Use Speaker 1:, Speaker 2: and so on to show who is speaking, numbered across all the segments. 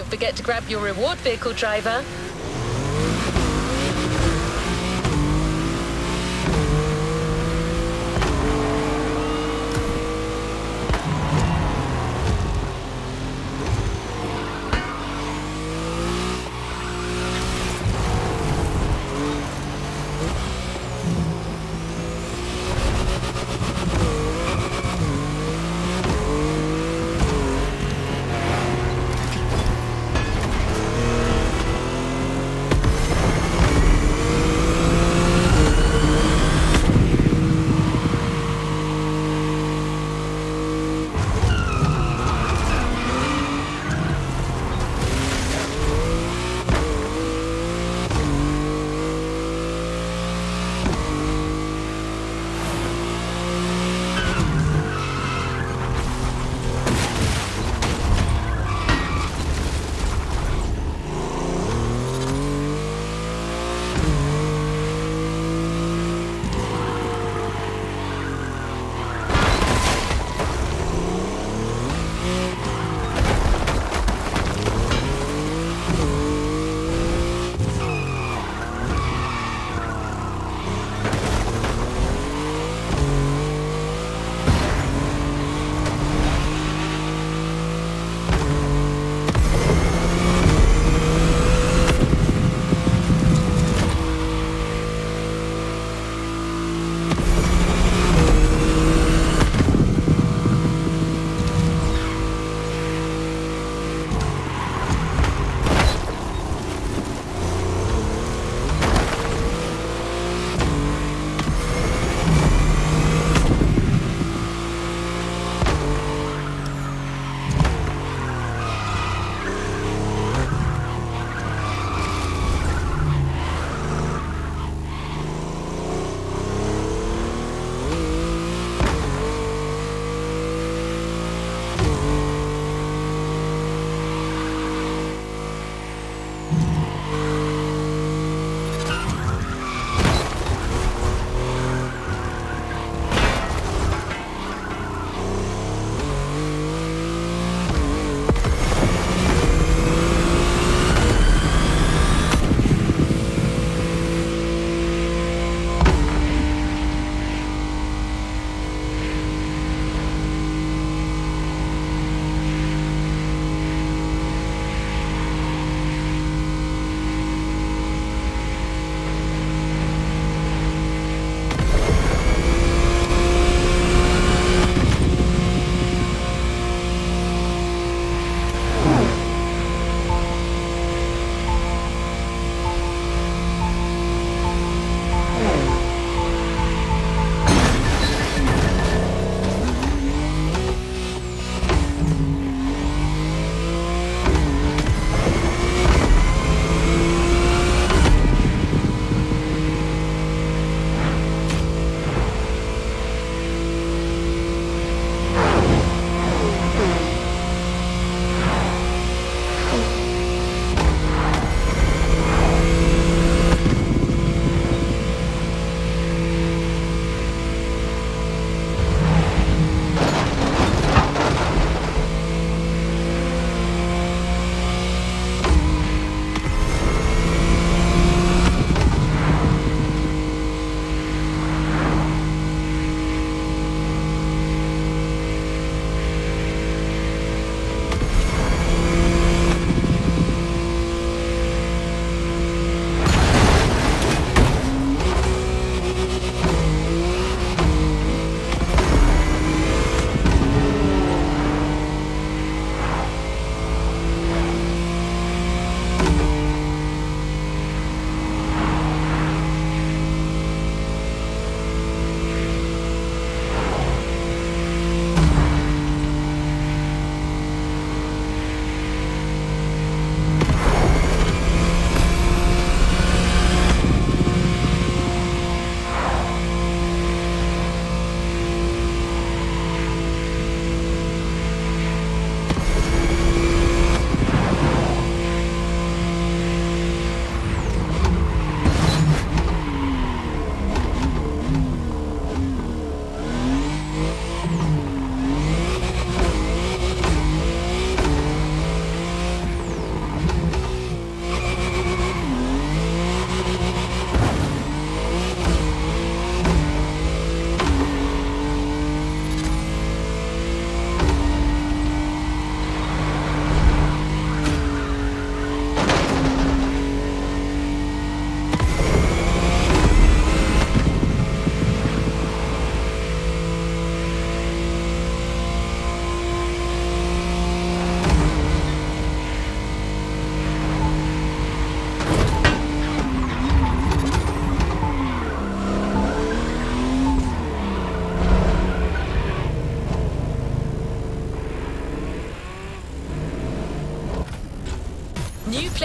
Speaker 1: Don't forget to grab your reward vehicle, driver.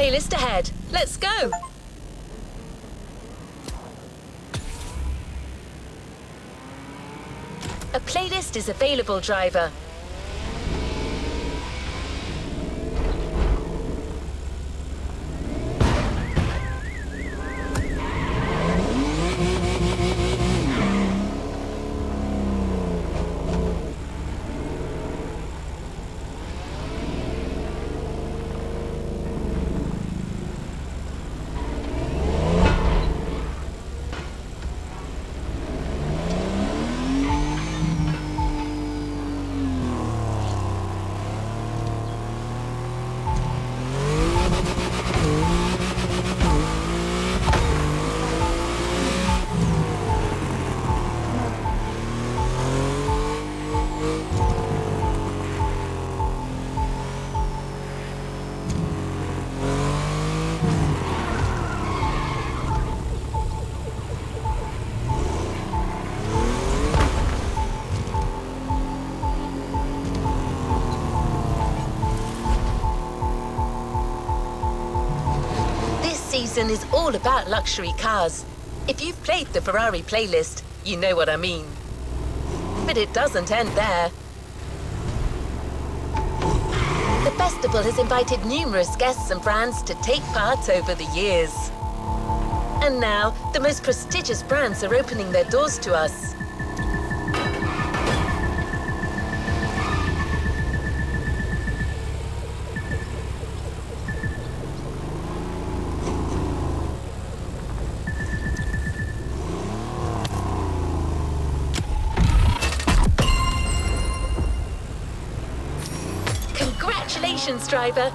Speaker 1: playlist ahead. Let's go! A playlist is available, driver. Season is all about luxury cars. If you've played the Ferrari playlist, you know what I mean. But it doesn't end there. The festival has invited numerous guests and brands to take part over the years. And now, the most prestigious brands are opening their doors to us. Congratulations, driver!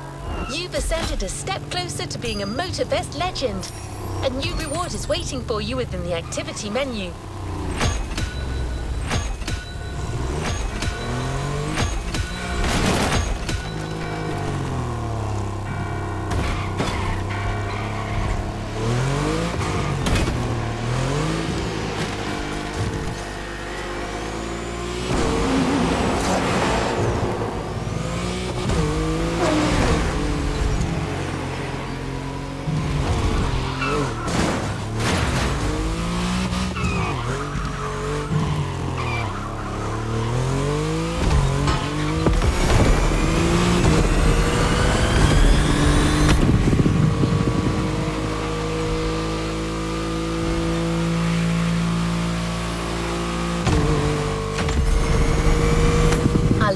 Speaker 1: You've ascended a step closer to being a Motorfest legend. A new reward is waiting for you within the activity menu.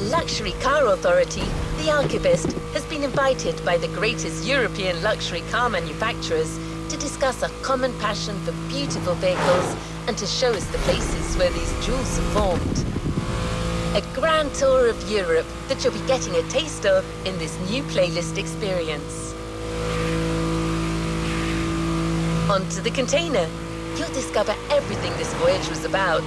Speaker 1: Luxury car authority, the Archivist, has been invited by the greatest European luxury car manufacturers to discuss our common passion for beautiful vehicles and to show us the places where these jewels are formed. A grand tour of Europe that you'll be getting a taste of in this new playlist experience. Onto the container. You'll discover everything this voyage was about.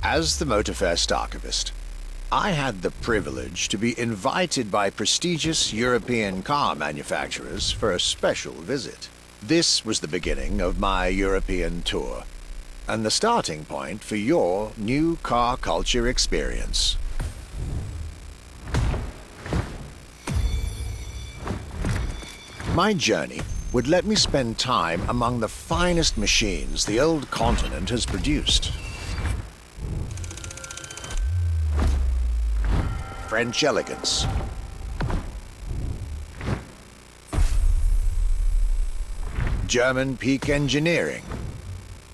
Speaker 2: As the Motorfest archivist, I had the privilege to be invited by prestigious European car manufacturers for a special visit. This was the beginning of my European tour, and the starting point for your new car culture experience. My journey would let me spend time among the finest machines the old continent has produced. French elegance, German peak engineering.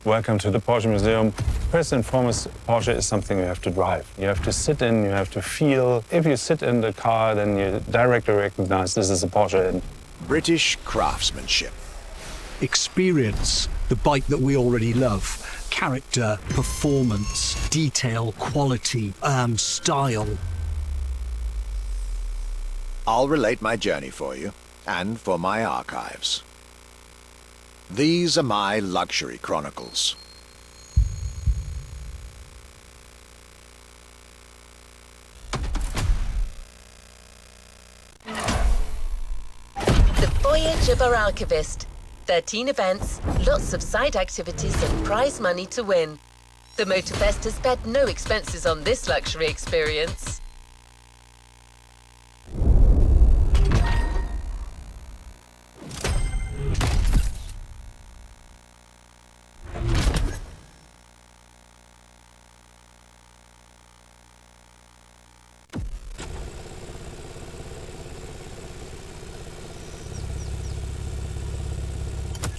Speaker 3: Welcome to the Porsche Museum. First and foremost, Porsche is something you have to drive. You have to sit in, you have to feel. If you sit in the car, then you directly recognize this is a Porsche. And
Speaker 2: British craftsmanship.
Speaker 4: Experience, the bike that we already love. Character, performance, detail, quality, style.
Speaker 2: I'll relate my journey for you, and for my archives. These are my luxury chronicles.
Speaker 1: The Voyage of our Archivist. 13 events, lots of side activities and prize money to win. The Motorfest has spared no expenses on this luxury experience.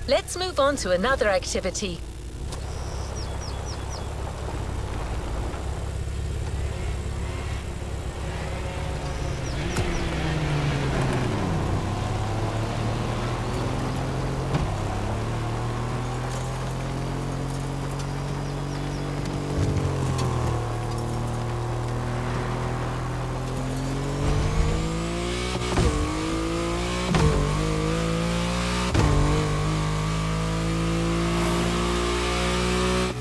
Speaker 1: Let's move on to another activity.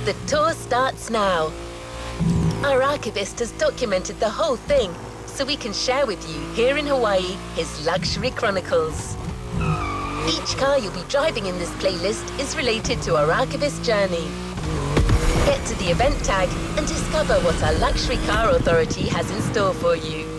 Speaker 1: The tour starts now. Our archivist has documented the whole thing, so we can share with you here in Hawaii his luxury chronicles. Each car you'll be driving in this playlist is related to our archivist journey. Get to the event tag and discover what our luxury car authority has in store for you.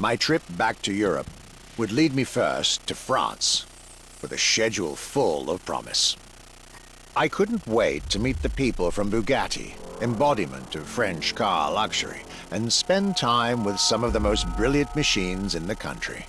Speaker 2: My trip back to Europe would lead me first to France, with a schedule full of promise. I couldn't wait to meet the people from Bugatti, embodiment of French car luxury, and spend time with some of the most brilliant machines in the country.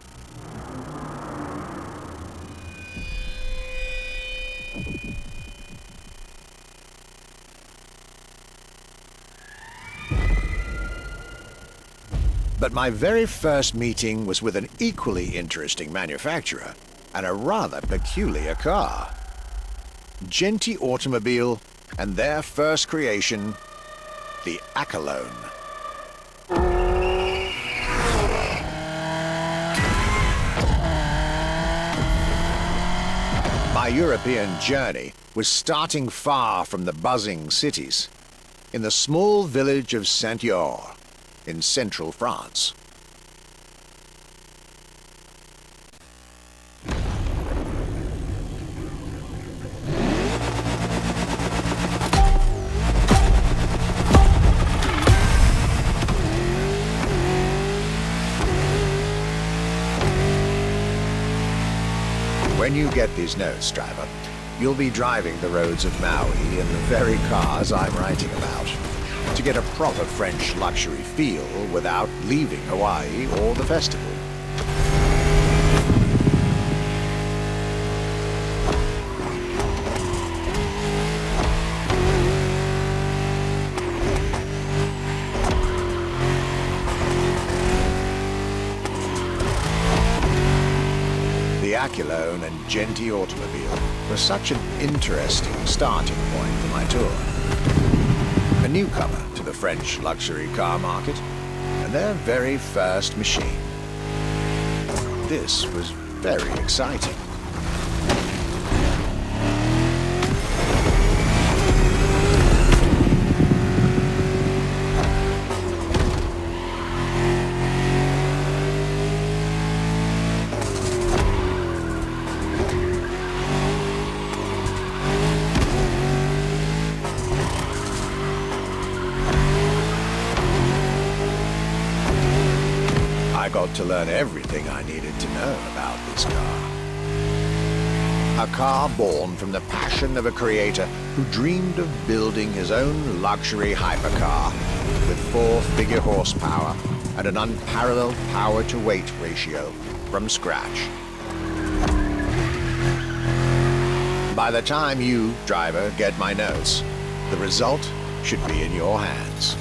Speaker 2: But my very first meeting was with an equally interesting manufacturer and a rather peculiar car. Genti Automobile and their first creation, the Accolone. My European journey was starting far from the buzzing cities, in the small village of Saint-Yor, in central France. When you get these notes, driver, you'll be driving the roads of Maui in the very cars I'm writing about, to get a proper French luxury feel without leaving Hawaii or the festival. The Accolone and Genti Automobile was such an interesting starting point for my tour. A newcomer to the French luxury car market, and their very first machine. This was very exciting. I got to learn everything I needed to know about this car. A car born from the passion of a creator who dreamed of building his own luxury hypercar with 4-figure horsepower and an unparalleled power-to-weight ratio from scratch. By the time you, driver, get my notes, the result should be in your hands.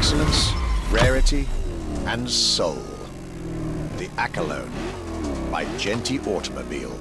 Speaker 2: excellence, rarity, and soul. The Accolone by Genti Automobile.